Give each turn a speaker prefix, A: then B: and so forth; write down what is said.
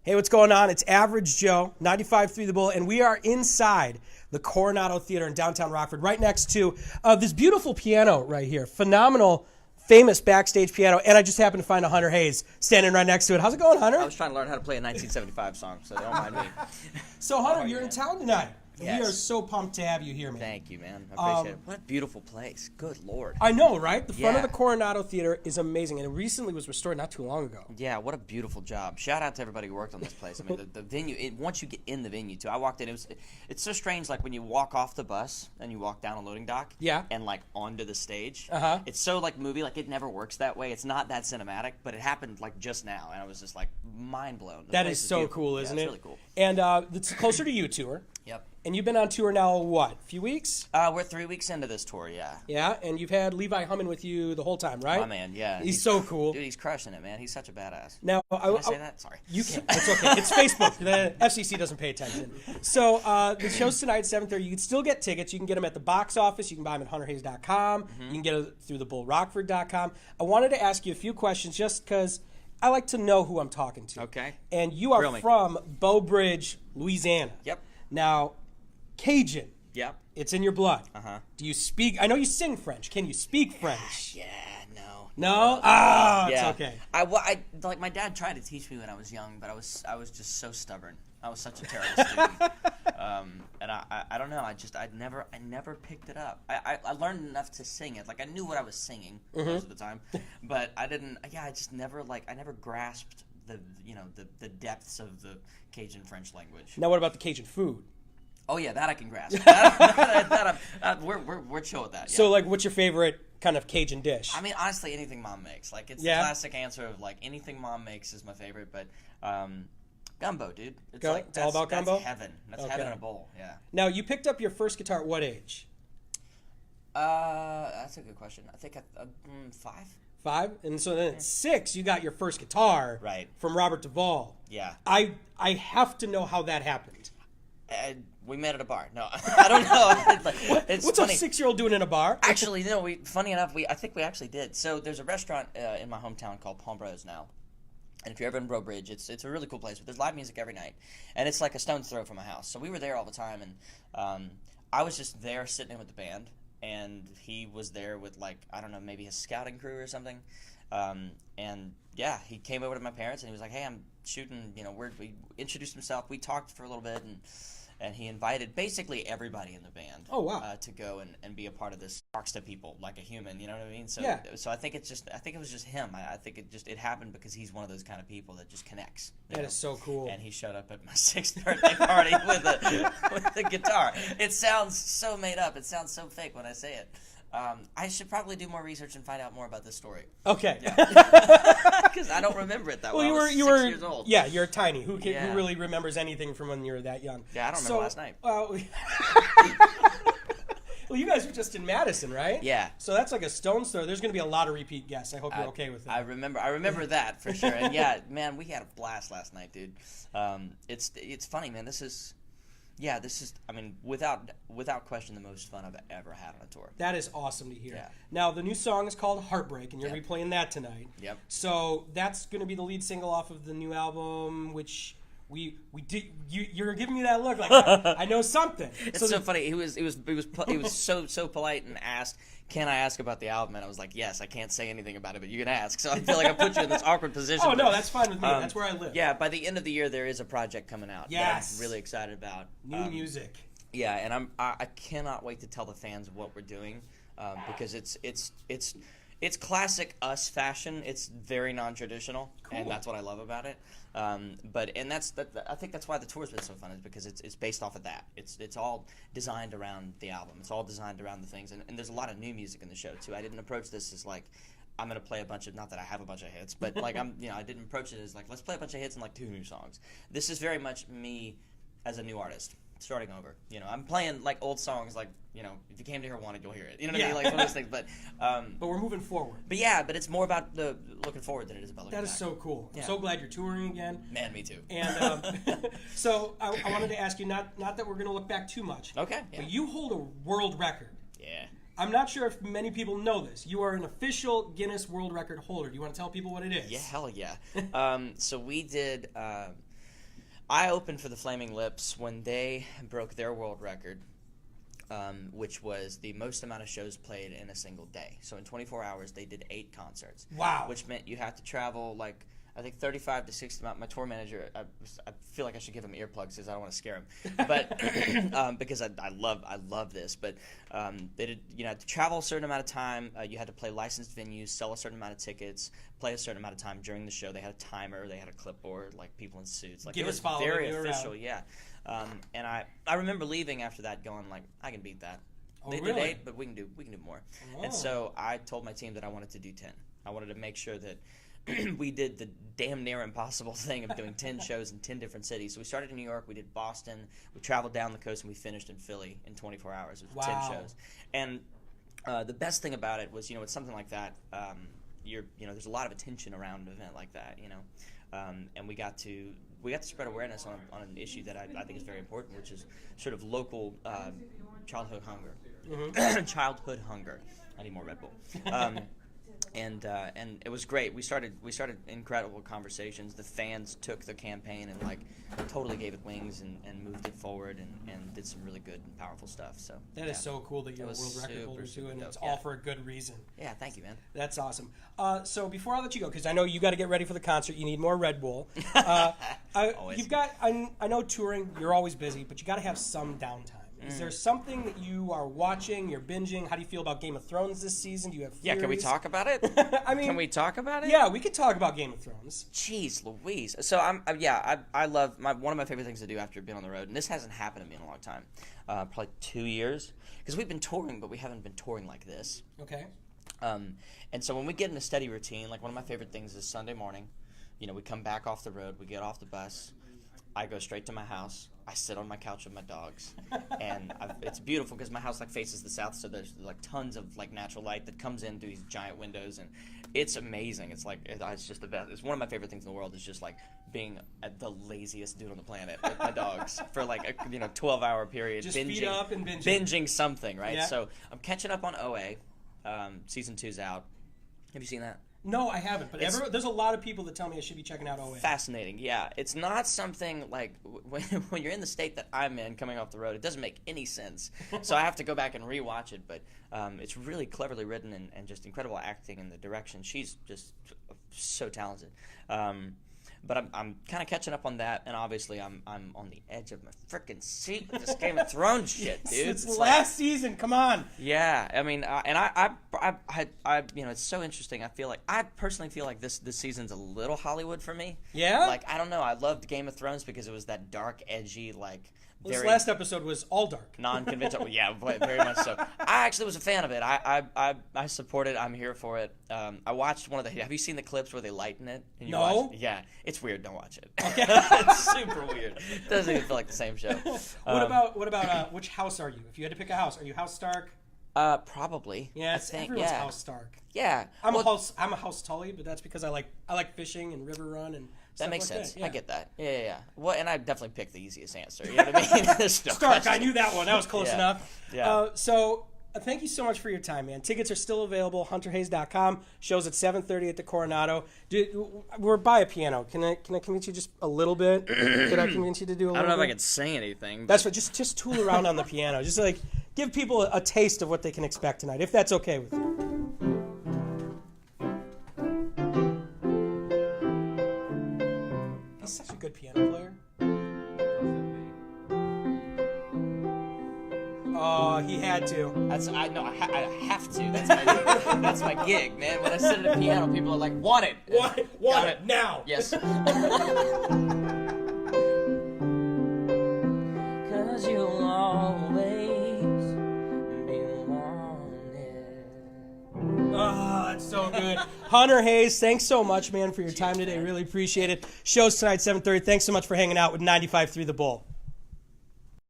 A: Hey, what's going on? It's Average Joe, 95.3 The Bull, and we are inside the Coronado Theater in downtown Rockford, right next to this beautiful piano right here. Phenomenal, famous backstage piano, and I just happened to find a Hunter Hayes standing right next to it. How's it going, Hunter?
B: I was trying to learn how to play a 1975 song, so don't mind me.
A: So, Hunter, you're in town tonight.
B: Yes.
A: We are so pumped to have you here, man.
B: Thank you, man. I appreciate it. What a beautiful place. Good Lord.
A: I know, right? The front of
B: Yeah.
A: the Coronado Theater is amazing, and it recently was restored not too long ago.
B: Yeah, what a beautiful job. Shout out to everybody who worked on this place. I mean, the venue, once you get in the venue, too. I walked in, it's so strange, like when you walk off the bus and you walk down a loading dock
A: Yeah.
B: and like onto the stage.
A: Uh-huh.
B: It's so like movie, like it never works that way. It's not that cinematic, but it happened like just now, and I was just like mind blown.
A: That is so cool, isn't it?
B: It's really cool.
A: And it's closer to you tour.
B: Yep.
A: And you've been on tour now, what, a few weeks?
B: We're 3 weeks into this tour, yeah.
A: Yeah, and you've had Levi humming with you the whole time, right?
B: My man, yeah.
A: He's so cool.
B: Dude, he's crushing it, man. He's such a badass.
A: Now,
B: Can I say that? Sorry.
A: You can. It's okay. It's Facebook. The FCC doesn't pay attention. So the show's tonight at 7:30. You can still get tickets. You can get them at the box office. You can buy them at hunterhayes.com. You can get them through thebullrockford.com. I wanted to ask you a few questions just because I like to know who I'm talking to.
B: Okay.
A: And you are from Bow Bridge, Louisiana.
B: Yep.
A: Now, Cajun.
B: Yep.
A: It's in your blood.
B: Uh-huh.
A: Do you speak? I know you sing French. Can you speak French?
B: Yeah, no.
A: No? Ah,
B: Yeah.
A: it's okay.
B: I like my dad tried to teach me when I was young, but I was just so stubborn. I was such a terrible student. And I don't know. I never picked it up. I learned enough to sing it. Like I knew what I was singing most of the time, but I didn't. Yeah, I just never I never grasped the depths of the Cajun French language.
A: Now, what about the Cajun food?
B: Oh yeah, that I can grasp. We're chill with that. Yeah.
A: So, like, what's your favorite kind of Cajun dish?
B: I mean, honestly, anything mom makes. Like, it's the classic answer of, like, anything mom makes is my favorite, but gumbo, dude. It's
A: It's all about gumbo?
B: That's heaven. That's heaven in a bowl, yeah.
A: Now, you picked up your first guitar at what age?
B: That's a good question. I think 5.
A: 5? And so then at 6, you got your first guitar from Robert Duvall.
B: Yeah.
A: I have to know how that happened.
B: We met at a bar. No, I don't know.
A: What's
B: funny.
A: a 6-year-old doing in a bar?
B: Actually, no. Funny enough, I think we actually did. So there's a restaurant in my hometown called Palm Bros now, and if you're ever in Bow Bridge, it's a really cool place. But there's live music every night, and it's like a stone's throw from my house. So we were there all the time, and I was just there sitting in with the band, and he was there with I don't know, maybe his scouting crew or something, and yeah, he came over to my parents and he was like, "Hey, I'm shooting." We introduced himself. We talked for a little bit and he invited basically everybody in the band to go and be a part of this. Talks to people like a human, you know what I mean? So I think it was just him. I think it happened because he's one of those kind of people that just connects.
A: That is so cool.
B: And he showed up at my 6th birthday party with a guitar. It sounds so made up. It sounds so fake when I say it. I should probably do more research and find out more about this story.
A: Okay.
B: Because I don't remember it that well. I was 6 years old.
A: Yeah, you're tiny. Who really remembers anything from when you were that young?
B: Yeah, I don't remember last night.
A: Well, you guys were just in Madison, right?
B: Yeah.
A: So that's like a stone's throw. There's going to be a lot of repeat guests. I hope you're okay with that.
B: I remember that for sure. And yeah, man, we had a blast last night, dude. It's funny, man. This is, I mean, without question, the most fun I've ever had on a tour.
A: That is awesome to hear.
B: Yeah.
A: Now, the new song is called Heartbreak, and you're going to be playing that tonight.
B: Yep.
A: So that's going to be the lead single off of the new album, which we did. You're giving me that look like I know something.
B: It's so funny. He was so polite and asked, "Can I ask about the album?" And I was like, "Yes, I can't say anything about it, but you can ask." So I feel like I put you in this awkward position.
A: Oh no, that's fine with me. That's where I live.
B: Yeah. By the end of the year, there is a project coming out.
A: Yes.
B: That I'm really excited about.
A: New music.
B: Yeah, and I cannot wait to tell the fans what we're doing, because it's classic us fashion. It's very non-traditional, and that's what I love about it. I think that's why the tour's been so fun, is because it's based off of that. It's all designed around the album. It's all designed around the things, and there's a lot of new music in the show too. I didn't approach this as like I'm gonna play a bunch of, not that I have a bunch of hits, but like I didn't approach it as like let's play a bunch of hits and like 2 new songs. This is very much me as a new artist. Starting over, I'm playing like old songs, like if you came to hear Wanted, you'll hear it. You know what I mean, like one of those things. But
A: we're moving forward.
B: But it's more about the looking forward than it is about looking back.
A: That is so cool. I'm so glad you're touring again.
B: Man, me too.
A: And so I wanted to ask you, not that we're going to look back too much.
B: Okay. Yeah.
A: But you hold a world record.
B: Yeah.
A: I'm not sure if many people know this. You are an official Guinness World Record holder. Do you want to tell people what it is?
B: Yeah, hell yeah. So we did. I opened for the Flaming Lips when they broke their world record, which was the most amount of shows played in a single day. So in 24 hours, they did 8 concerts.
A: Wow.
B: Which meant you had to travel like, I think 35 to 60 miles. My tour manager, I feel like I should give him earplugs because I don't want to scare him, but because I love this. But they did, had to travel a certain amount of time. You had to play licensed venues, sell a certain amount of tickets, play a certain amount of time during the show. They had a timer, they had a clipboard, like people in suits. Like it was very official, yeah. And I remember leaving after that, going like, I can beat that.
A: Oh,
B: they
A: really?
B: did 8, but we can do more.
A: Oh.
B: And so I told my team that I wanted to do 10. I wanted to make sure that we did the damn near impossible thing of doing 10 shows in 10 different cities. So we started in New York, we did Boston, we traveled down the coast, and we finished in Philly in 24 hours. It was 10 shows. And the best thing about it was, with something like that, there's a lot of attention around an event like that, and we got to spread awareness on an issue that I think is very important, which is sort of local childhood hunger.
A: Mm-hmm.
B: Childhood hunger. I need more Red Bull. And it was great. We started incredible conversations. The fans took the campaign and totally gave it wings and moved it forward and did some really good and powerful stuff. So
A: that is so cool that you're a world record holder too, and it's all for a good reason.
B: Yeah, thank you, man.
A: That's awesome. So before I let you go, because I know you got to get ready for the concert, you need more Red Bull. You've got. I know touring. You're always busy, but you got to have some downtime. Is there something that you are watching, you're binging? How do you feel about Game of Thrones this season? Do you have theories?
B: Yeah, can we talk about it? Can we talk about it?
A: Yeah, we could talk about Game of Thrones.
B: Jeez Louise. So I love one of my favorite things to do after being on the road, and this hasn't happened to me in a long time, probably 2 years, because we've been touring, but we haven't been touring like this.
A: Okay.
B: And so when we get in a steady routine, like one of my favorite things is Sunday morning, we come back off the road, we get off the bus, I go straight to my house. I sit on my couch with my dogs, and it's beautiful because my house faces the south, so there's tons of natural light that comes in through these giant windows, and it's amazing. It's it's just the best. It's one of my favorite things in the world. Is just being the laziest dude on the planet with my dogs for a 12-hour period,
A: just
B: binging,
A: feet up and
B: binging something, right?
A: Yeah.
B: So I'm catching up on OA. Season 2's out. Have you seen that?
A: No, I haven't, but there's a lot of people that tell me I should be checking out OA.
B: Fascinating, yeah. It's not something when you're in the state that I'm in coming off the road, it doesn't make any sense. So I have to go back and rewatch it, but it's really cleverly written and just incredible acting and the direction. She's just so talented. But I'm kind of catching up on that, and obviously I'm on the edge of my freaking seat with this Game of Thrones shit, dude.
A: It's last season. Come on.
B: Yeah, I mean, and I it's so interesting. I personally feel like this season's a little Hollywood for me.
A: Yeah.
B: I don't know. I loved Game of Thrones because it was that dark, edgy,
A: this last episode was all dark.
B: Non-conventional. Yeah, very much so. I actually was a fan of it. I support it. I'm here for it. I watched one of the. Have you seen the clips where they lighten it? And
A: no.
B: Yeah, it's weird. Don't watch it.
A: Okay.
B: It's super weird. It doesn't even feel like the same show.
A: What about which house are you? If you had to pick a house, are you House Stark?
B: Probably.
A: Yeah, everyone's House Stark.
B: Yeah.
A: I'm a House Tully, but that's because I like fishing and river run and.
B: That makes sense.
A: Yeah.
B: I get that. Yeah. Well, and I definitely picked the easiest answer. You know what I mean?
A: Stark, I knew that one. That was close enough.
B: Yeah.
A: Thank you so much for your time, man. Tickets are still available. HunterHayes.com. Shows at 7:30 at the Coronado. We're by a piano. Can I convince you just a little bit? Can I convince you to do a little bit?
B: I don't know if I can sing anything. But...
A: That's right. Just tool around on the piano. Just give people a taste of what they can expect tonight, if that's okay with you. He's such a good piano player. Oh, he had to.
B: I have to. That's my gig, man. When I sit at a piano, people are like, "Want it?
A: Want it now?"
B: Yes. 'Cause you'll always be wanted.
A: Oh, it's so good. Hunter Hayes, thanks so much, man, for your time today. Really appreciate it. Shows tonight, 7:30. Thanks so much for hanging out with 95.3 The Bull.